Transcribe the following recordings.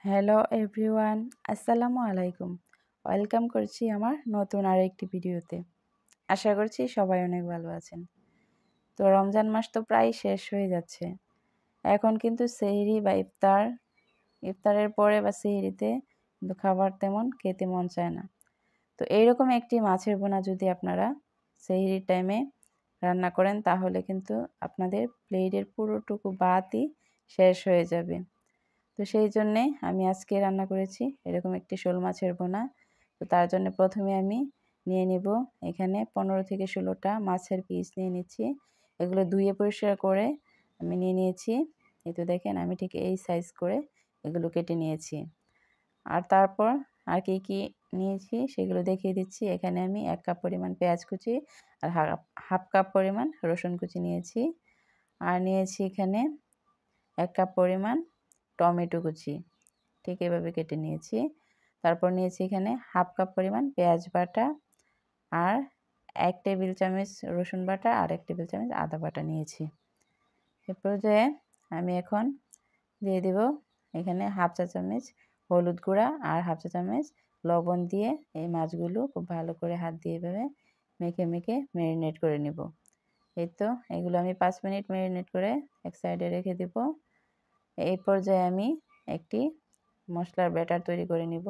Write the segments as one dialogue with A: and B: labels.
A: Hello everyone, আসসালামু আলাইকুম। Welcome করছি আমার নতুন আরেকটি ভিডিওতে। আশা করছি সবাই অনেক ভালো আছেন। তো রমজান মাস তো প্রায় শেষ হয়ে যাচ্ছে। এখন কিন্তু সেহরি বা ইফতারের পরে বা সেহরিতে কিন্তু খাবার তেমন খেতে মন চায় না। তো এইরকম একটি মাছের ভুনা যদি আপনারা সেহরির টাইমে রান্না করেন তাহলে কিন্তু আপনাদের প্লেটের পুরোটুকু ভাতই শেষ হয়ে যাবে। তো সেই জন্যে আমি আজকে রান্না করেছি এরকম একটি শোল মাছের ভুনা। তো তার জন্য প্রথমে আমি নিয়ে নিব এখানে 15 থেকে 16টা মাছের পিস নিয়ে নিচ্ছি। এগুলো ধুয়ে পরিষ্কার করে আমি নিয়ে নিয়েছি। এই তো দেখেন আমি ঠিক এই সাইজ করে এগুলো কেটে নিয়েছি। আর তারপর আর কি নিয়েছি সেগুলো দেখিয়ে দিচ্ছি। এখানে আমি 1 কাপ পরিমাণ পেঁয়াজ কুচি আর হাফ কাপ পরিমাণ রসুন কুচি নিয়েছি। আর নিয়েছি এখানে 1 কাপ পরিমাণ টমেটো কুচি, ঠিক এভাবে কেটে নিয়েছি। তারপর নিয়েছি এখানে হাফ কাপ পরিমাণ পেঁয়াজ বাটা আর 1 টেবিল চামচ রসুন বাটা আর 1 টেবিল চামচ আদা বাটা নিয়েছি। এ পর্যায়ে আমি এখন দিয়ে দেব এখানে হাফ চা চামচ হলুদ গুঁড়া আর হাফ চা চামচ লবণ দিয়ে এই মাছগুলো খুব ভালো করে হাত দিয়ে এভাবে মেখে ম্যারিনেট করে নেব। এই তো এগুলো আমি 5 মিনিট ম্যারিনেট করে এক সাইডে রেখে দেব। এই পর্যায়ে আমি একটি মশলার ব্যাটার তৈরি করে নিব।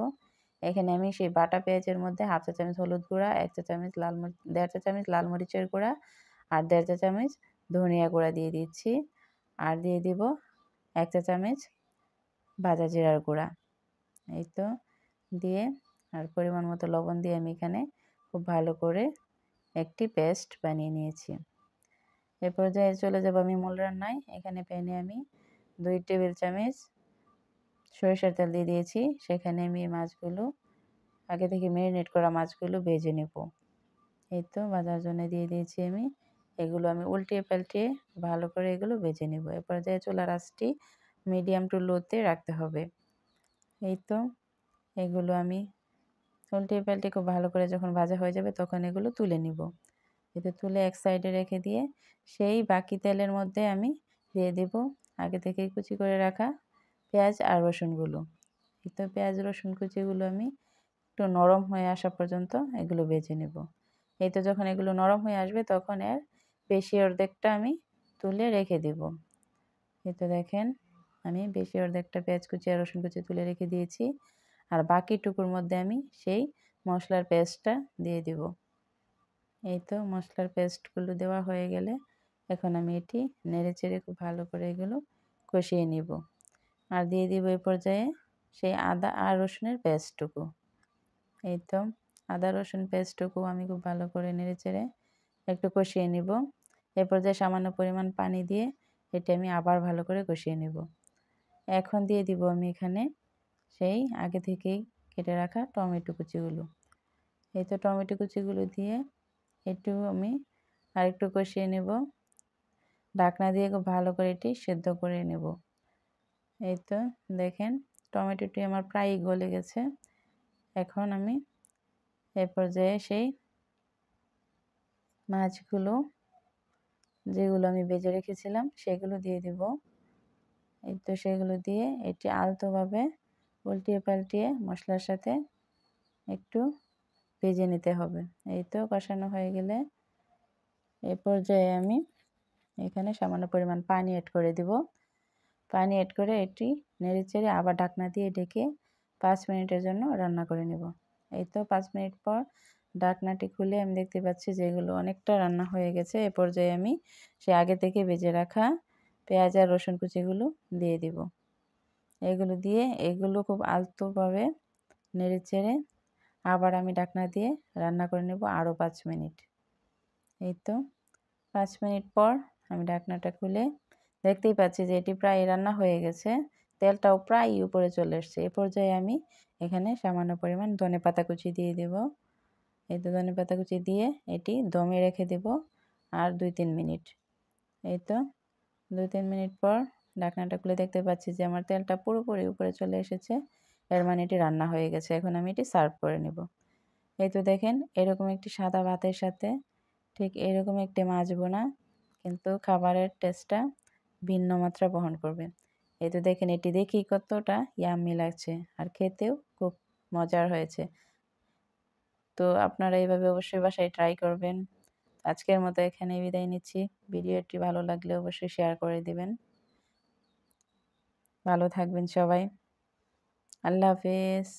A: এখানে আমি সেই বাটা পেঁয়াজের মধ্যে হাফ চা চামচ হলুদ গুঁড়া, 1 চা চামচ দেড় চা চামচ লাল মরিচের গুঁড়া আর 1.5 চা চামচ ধনিয়া গুঁড়া দিয়ে দিচ্ছি। আর দিয়ে দিব 1 চা চামচ ভাজা জিরার গুঁড়া। এই তো দিয়ে আর পরিমাণ মতো লবণ দিয়ে আমি এখানে খুব ভালো করে একটি পেস্ট বানিয়ে নিয়েছি। এ পর্যায়ে চলে যাব আমি মূল রান্নায়। এখানে প্যানে আমি 2 টেবিল চামচ সরিষার তেল দিয়ে দিয়েছি। সেখানে আমি এই মাছগুলো আগে থেকে ম্যারিনেট করা মাছগুলো ভেজে নেব। এই তো ভাজার জন্য দিয়ে দিয়েছি আমি। এগুলো আমি উল্টিয়ে পাল্টিয়ে ভালো করে এগুলো ভেজে নেব। এ পর্যায়ে চুলার আঁচটি মিডিয়াম টু লোতে রাখতে হবে। এই তো এগুলো আমি উল্টিয়ে পাল্টিয়ে খুব ভালো করে যখন ভাজা হয়ে যাবে তখন এগুলো তুলে নিব। এতে তুলে এক সাইডে রেখে দিয়ে সেই বাকি তেলের মধ্যে আমি দিয়ে দেব আগে থেকেই কুচি করে রাখা পেঁয়াজ আর রসুনগুলো। এই তো পেঁয়াজ রসুন কুচিগুলো আমি একটু নরম হয়ে আসা পর্যন্ত এগুলো ভেজে নেব। এই তো যখন এগুলো নরম হয়ে আসবে তখন এর বেশি অর্ধেকটা আমি তুলে রেখে দেব। এই তো দেখেন আমি বেশি অর্ধেকটা পেঁয়াজ কুচি আর রসুন কুচি তুলে রেখে দিয়েছি। আর বাকিটুকুর মধ্যে আমি সেই মশলার পেস্টটা দিয়ে দেব। এই তো মশলার পেস্টগুলো দেওয়া হয়ে গেলে এখন আমি এটি নেড়েচেড়ে খুব ভালো করে এগুলো কষিয়ে নিব। আর দিয়ে দিব এই পর্যায়ে সেই আদা আর রসুনের পেস্টটুকু। এই তো আদা রসুন পেস্টটুকু আমি খুব ভালো করে নেড়েচেড়ে একটু কষিয়ে নিব। এ পর্যায়ে সামান্য পরিমাণ পানি দিয়ে এটি আমি আবার ভালো করে কষিয়ে নেব। এখন দিয়ে দিব আমি এখানে সেই আগে থেকেই কেটে রাখা টমেটো কুচিগুলো। এই তো টমেটো কুচিগুলো দিয়ে একটু আমি আরেকটু কষিয়ে নেব। ঢাকনা দিয়ে খুব ভালো করে এটি সেদ্ধ করে নেব। এই তো দেখেন টমেটোটি আমার প্রায় গলে গেছে। এখন আমি এই পর্যায়ে সেই মাছগুলো যেগুলো আমি ভেজে রেখেছিলাম সেগুলো দিয়ে দেব। এই তো সেগুলো দিয়ে এটি আলতোভাবে উল্টিয়ে পাল্টিয়ে মশলার সাথে একটু ভেজে নিতে হবে। এই তো কষানো হয়ে গেলে এই পর্যায়ে আমি এখানে সামান্য পরিমাণ পানি অ্যাড করে দেব। পানি অ্যাড করে এটি নেড়েচেড়ে আবার ঢাকনা দিয়ে ঢেকে 5 মিনিটের জন্য রান্না করে নেব। এই তো 5 মিনিট পর ঢাকনাটি খুলে আমি দেখতে পাচ্ছি যে এগুলো অনেকটা রান্না হয়ে গেছে। এ পর্যায়ে আমি সে আগে থেকে ভেজে রাখা পেঁয়াজ আর রসুন কুচিগুলো দিয়ে দিব। এগুলো দিয়ে এগুলো খুব আলতোভাবে নেড়েচেড়ে আবার আমি ঢাকনা দিয়ে রান্না করে নেব আরও 5 মিনিট। এই তো 5 মিনিট পর আমি ঢাকনাটা খুলে দেখতেই পাচ্ছি যে এটি প্রায় রান্না হয়ে গেছে। তেলটাও প্রায় উপরে চলে এসছে। এ পর্যায়ে আমি এখানে সামান্য পরিমাণ ধনেপাতা কুচি দিয়ে দেব। এই তো ধনেপাতা কুচি দিয়ে এটি দমে রেখে দেব আর 2-3 মিনিট। এই তো 2-3 মিনিট পর ঢাকনাটা খুলে দেখতে পাচ্ছি যে আমার তেলটা পুরোপুরি উপরে চলে এসেছে। এর মানে এটি রান্না হয়ে গেছে। এখন আমি এটি সার্ভ করে নেব। এই তো দেখেন এরকম একটি সাদা ভাতের সাথে ঠিক এরকম একটি মাছ ভুনা কিন্তু খাবারের টেস্টটা ভিন্ন মাত্রা বহন করবে। এই তো দেখেন, এটি দেখেই কতটা ইয়াম্মি লাগছে আর খেতেও খুব মজার হয়েছে। তো আপনারা এইভাবে অবশ্যই বাসায় ট্রাই করবেন। আজকের মতো এখানেই বিদায় নিচ্ছি। ভিডিওটি ভালো লাগলে অবশ্যই শেয়ার করে দিবেন। ভালো থাকবেন সবাই। আল্লাহ হাফেজ।